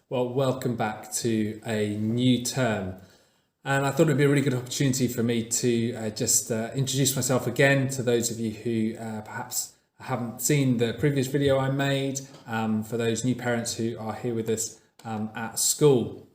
Well, welcome back to a new term. And I thought it'd be a really good opportunity for me to just introduce myself again to those of you who perhaps haven't seen the previous video I made, for those new parents who are here with us at school.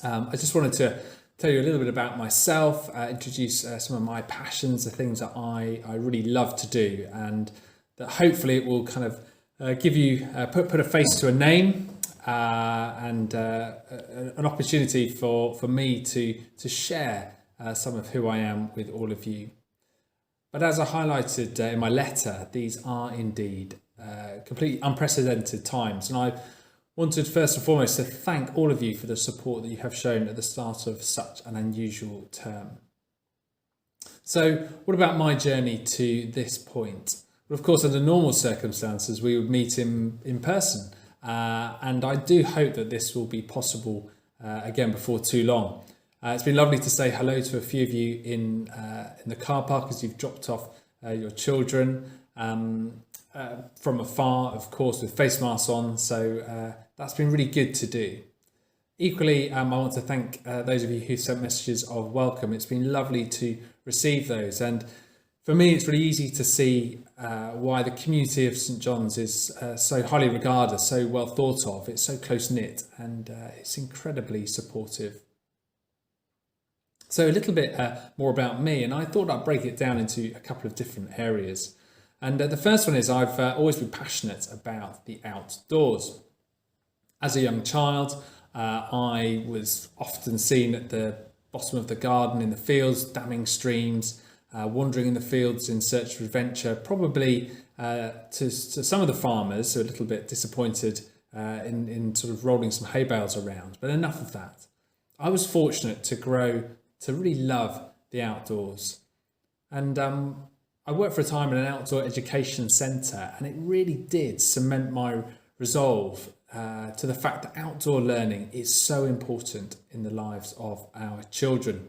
I just wanted to tell you a little bit about myself, introduce some of my passions, the things that I really love to do, and that hopefully it will kind of give you, put a face to a name, and an opportunity for me to share some of who I am with all of you. But as I highlighted in my letter, these are indeed completely unprecedented times, and I wanted first and foremost to thank all of you for the support that you have shown at the start of such an unusual term. So what about my journey to this point? Well, of course, under normal circumstances, we would meet in person. And I do hope that this will be possible again before too long. It's been lovely to say hello to a few of you in the car park as you've dropped off your children from afar, of course, with face masks on. So that's been really good to do. Equally, I want to thank those of you who sent messages of welcome. It's been lovely to receive those. And for me, it's really easy to see why the community of St John's is so highly regarded, so well thought of. It's so close-knit and it's incredibly supportive. So a little bit more about me, and I thought I'd break it down into a couple of different areas. And the first one is I've always been passionate about the outdoors. As a young child, I was often seen at the bottom of the garden in the fields, damming streams, wandering in the fields in search of adventure, probably to some of the farmers who are a little bit disappointed in sort of rolling some hay bales around, but enough of that. I was fortunate to grow to really love the outdoors. And I worked for a time in an outdoor education centre, and it really did cement my resolve to the fact that outdoor learning is so important in the lives of our children.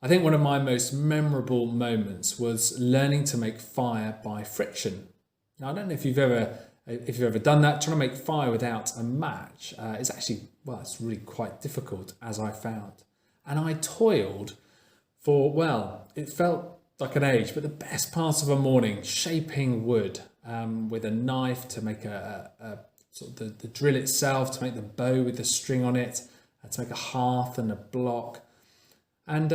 I think one of my most memorable moments was learning to make fire by friction. Now, I don't know if you've ever done that. Trying to make fire without a match is actually, well, it's really quite difficult, as I found. And I toiled for, well, it felt like an age, but the best part of a morning, shaping wood with a knife to make sort of the drill itself, to make the bow with the string on it, to make a hearth and a block. And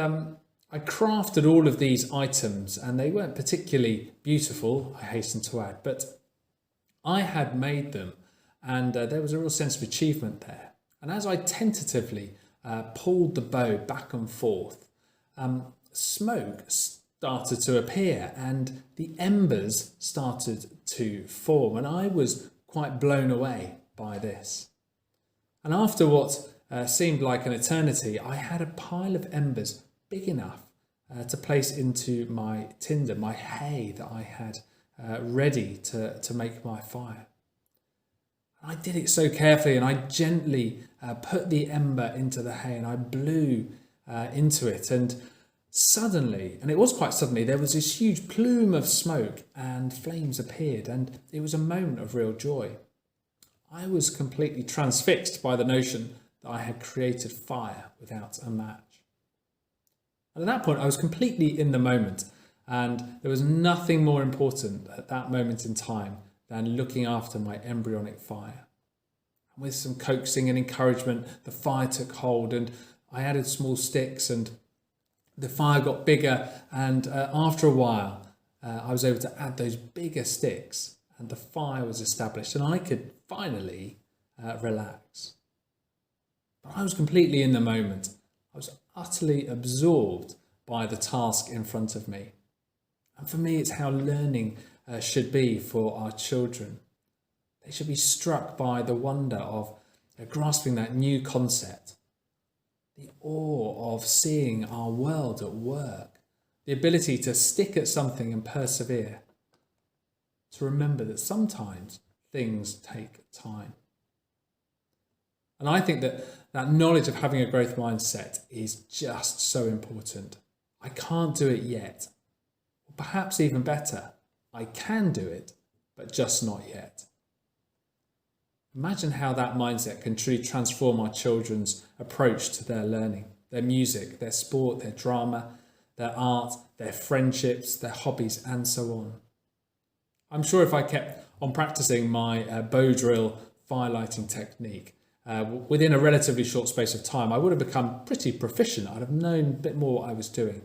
I crafted all of these items, and they weren't particularly beautiful, I hasten to add, but I had made them, and there was a real sense of achievement there. And as I tentatively pulled the bow back and forth, smoke started to appear and the embers started to form, and I was quite blown away by this. And after what seemed like an eternity, I had a pile of embers big enough to place into my tinder, my hay that I had ready to make my fire. I did it so carefully, and I gently put the ember into the hay, and I blew into it, and suddenly, and it was quite suddenly, there was this huge plume of smoke and flames appeared, and it was a moment of real joy. I was completely transfixed by the notion that I had created fire without a match. And at that point, I was completely in the moment, and there was nothing more important at that moment in time than looking after my embryonic fire. And with some coaxing and encouragement, the fire took hold, and I added small sticks, and the fire got bigger, and after a while, I was able to add those bigger sticks, and the fire was established, and I could finally relax. But I was completely in the moment. I was utterly absorbed by the task in front of me. And for me, it's how learning should be for our children. They should be struck by the wonder of grasping that new concept, the awe of seeing our world at work, the ability to stick at something and persevere, to remember that sometimes things take time. And I think that knowledge of having a growth mindset is just so important. I can't do it yet. Or perhaps even better, I can do it, but just not yet. Imagine how that mindset can truly transform our children's approach to their learning, their music, their sport, their drama, their art, their friendships, their hobbies, and so on. I'm sure if I kept on practicing my bow drill firelighting technique, within a relatively short space of time, I would have become pretty proficient. I'd have known a bit more what I was doing.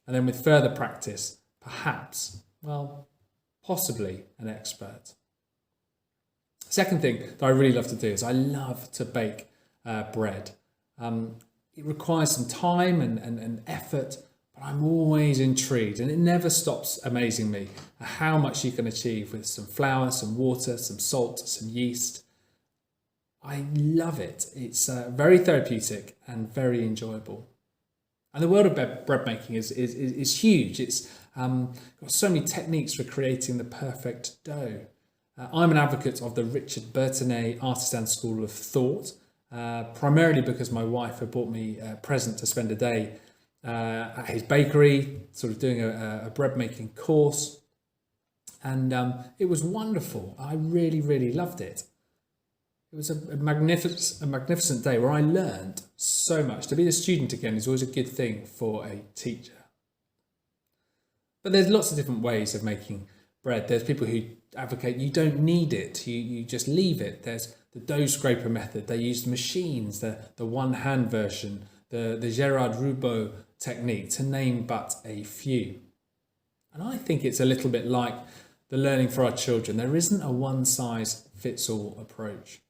And then with further practice, perhaps, well, possibly an expert. Second thing that I really love to do is I love to bake bread. It requires some time and effort, but I'm always intrigued, and it never stops amazing me how much you can achieve with some flour, some water, some salt, some yeast. I love it. It's very therapeutic and very enjoyable. And the world of bread making is huge. It's got so many techniques for creating the perfect dough. I'm an advocate of the Richard Bertonet Artisan School of Thought, primarily because my wife had bought me a present to spend a day at his bakery, sort of doing a bread making course. And it was wonderful. I really, really loved it. It was a magnificent day where I learned so much. To be a student again is always a good thing for a teacher. But there's lots of different ways of making bread. There's people who advocate you don't need it, you just leave it. There's the dough scraper method. They use machines, the one-hand version, the Gerard Roubaud technique, to name but a few. And I think it's a little bit like the learning for our children. There isn't a one-size-fits-all approach.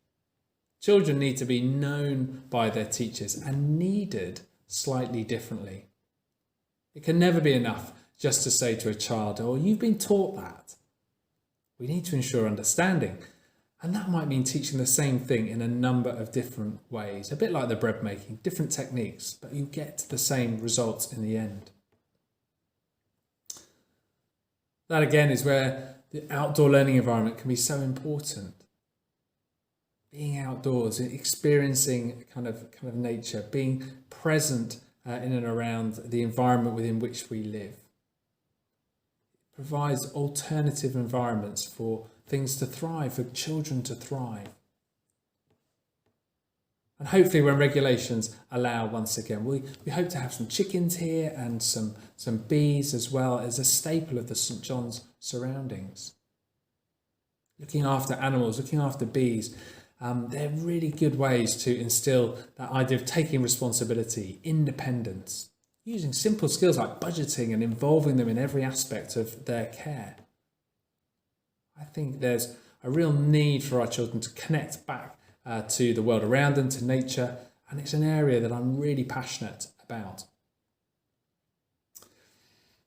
Children need to be known by their teachers and needed slightly differently. It can never be enough just to say to a child, oh, you've been taught that. We need to ensure understanding. And that might mean teaching the same thing in a number of different ways, a bit like the bread making, different techniques, but you get the same results in the end. That again is where the outdoor learning environment can be so important. Being outdoors, experiencing kind of nature, being present in and around the environment within which we live. It provides alternative environments for things to thrive, for children to thrive. And hopefully when regulations allow, once again, we hope to have some chickens here and some bees as well as a staple of the St John's surroundings. Looking after animals, looking after bees, they're really good ways to instill that idea of taking responsibility, independence, using simple skills like budgeting and involving them in every aspect of their care. I think there's a real need for our children to connect back to the world around them, to nature, and it's an area that I'm really passionate about.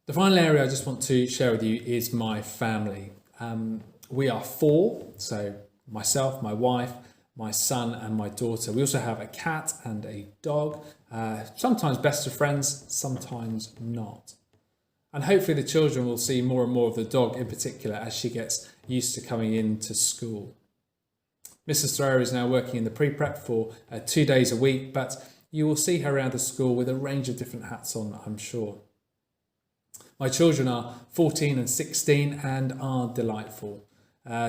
The final area I just want to share with you is my family. We are four, so myself, my wife, my son and my daughter. We also have a cat and a dog, sometimes best of friends, sometimes not. And hopefully the children will see more and more of the dog in particular as she gets used to coming into school. Mrs. Thoreau is now working in the pre-prep for 2 days a week, but you will see her around the school with a range of different hats on, I'm sure. My children are 14 and 16 and are delightful.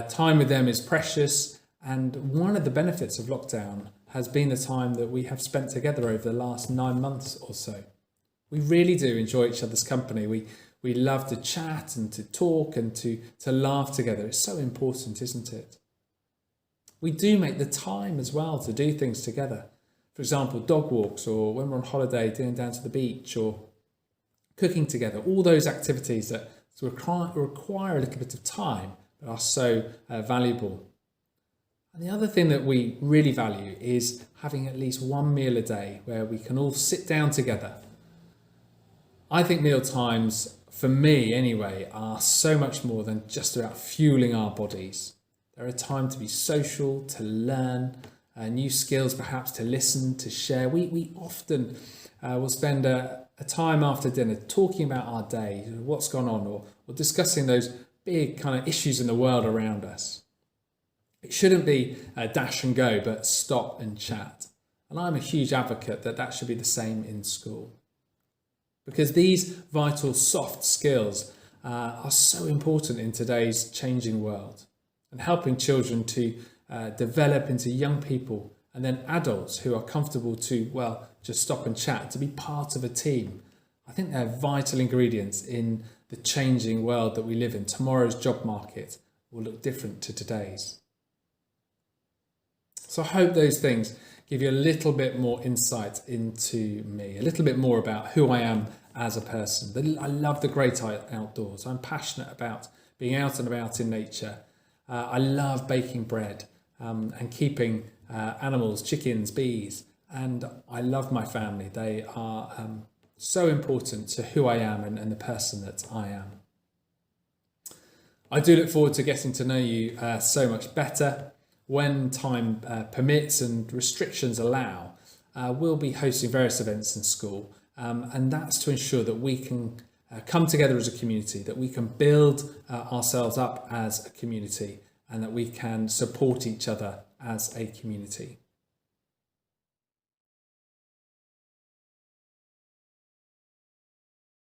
Time with them is precious, and one of the benefits of lockdown has been the time that we have spent together over the last 9 months or so. We really do enjoy each other's company. We love to chat and to talk and to laugh together. It's so important, isn't it? We do make the time as well to do things together. For example, dog walks, or when we're on holiday, going down to the beach, or cooking together. All those activities that require a little bit of time but are so valuable. And the other thing that we really value is having at least one meal a day where we can all sit down together. I think meal times, for me anyway, are so much more than just about fueling our bodies. They're a time to be social, to learn new skills, perhaps to listen, to share. We often will spend a time after dinner talking about our day, what's gone on, or discussing those big kind of issues in the world around us. It shouldn't be dash and go, but stop and chat. And I'm a huge advocate that should be the same in school. Because these vital soft skills are so important in today's changing world, and helping children to develop into young people and then adults who are comfortable to, well, just stop and chat, to be part of a team. I think they're vital ingredients in the changing world that we live in. Tomorrow's job market will look different to today's. So I hope those things give you a little bit more insight into me, a little bit more about who I am as a person. I love the great outdoors. I'm passionate about being out and about in nature. I love baking bread and keeping animals, chickens, bees, and I love my family. They are so important to who I am and the person that I am. I do look forward to getting to know you so much better. When time permits and restrictions allow, we'll be hosting various events in school, and that's to ensure that we can come together as a community, that we can build ourselves up as a community, and that we can support each other as a community.